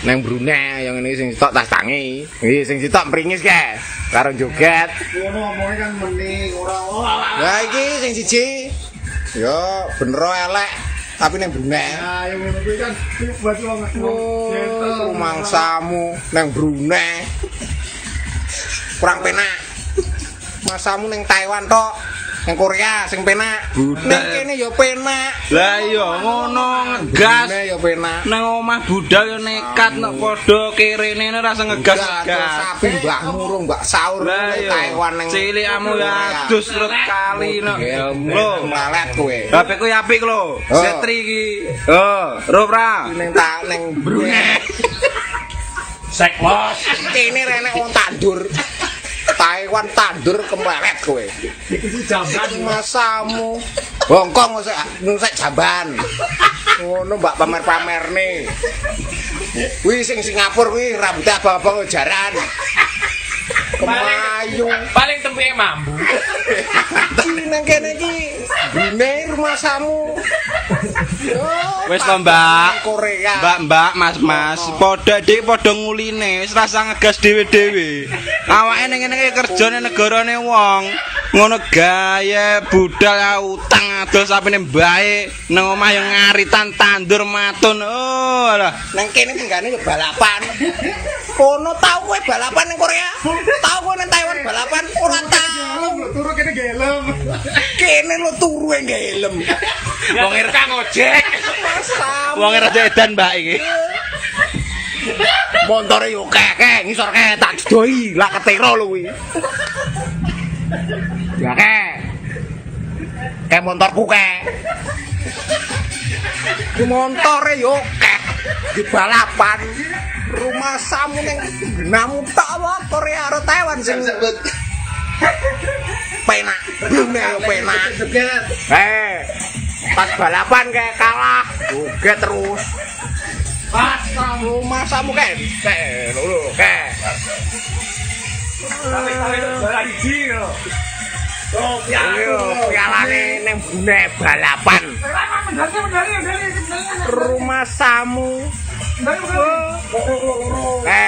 neng Brunei yang ini sing sitok tas tangi. Iki sing sitok mringis kae. Karo joget. Ngono omongnya kan mending ora. Lah iki sing siji. Yo bener elek tapi neng Brunei. Nah, yang ngono kuwi kan buat wong Mangsamu neng Brunei. Kurang penak. Masamu neng Taiwan tok. Neng Korea sing penak. Neng kene yo penak. Lah iya ngono ngegas. Brunei yo penak. Nang omah budal yo nekat nek padha kerene rasa ngegas. Sapi mbak murung mbak sahur Taiwan neng cilikamu ya adus terus kali nek. Lho, malet kowe. HP ku apik lho. Setri iki. Oh, Ropra. Neng Brunei. Seklos. Kene renek wong tandur. Taiwan tandur kemelet kowe. iki jamban Masamu. Hongkong sek jamban. Ngono mbak pamer-pamerne. Kuwi sing Singapura kuwi rambutnya abang-abang jaran. Kemayu. Paling tempeke mambu. Nang kene iki Brunei rumah samu. Wis to, Mbak. Korea. Mbak, Mas, padha dik padha nguline, wis rasa ngegas dhewe-dhewe. Awake ning ngene iki kerjane negarane wong. Ngono gawe budal utang adol sapene mbae nang omah yo ngaritan tandur matun. Oh, alah. Nang kene tenggane yo balapan. Kono tau kowe balapan ning Korea? Tau kowe nang Taiwan balapan? Ora tau. turu kene gelem. Kene lo turu e helm. Wong rekang ojek. Wong rada edan, Mbak iki. Montore yo keke, ngisor ke tak doi, lak ketero lho kuwi. Ya ke. Kayak motorku ke. Ku montore yo ke. Di balapan. Rumah samu ning namu tak wae Korea karo Taiwan sing penak. Brunei yo penak. Pas balapan kayak kalah, joget terus. Pas rumah samu kan, kayak lho, kayak. Oh, pialane ning Brunei balapan. Rumah samu.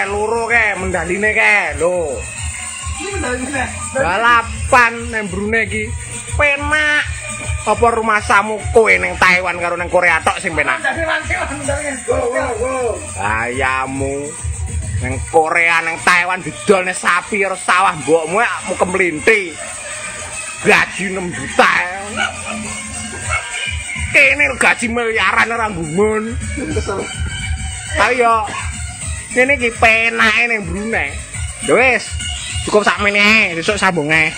Loro mendaline lho. Balapan ning Brunei iki penak. Apa rumah samu kowe ning Taiwan karo ning Korea tok sing penak? Ayamu ning Korea ning Taiwan didolne sapi karo sawah mbokmu mu kemlinti. Gaji 6 juta. Kene gaji miliaran ora gumun. Ayo. Kene iki penake ning Brunei. Wis, cukup sakmene ae, besok sambung ae.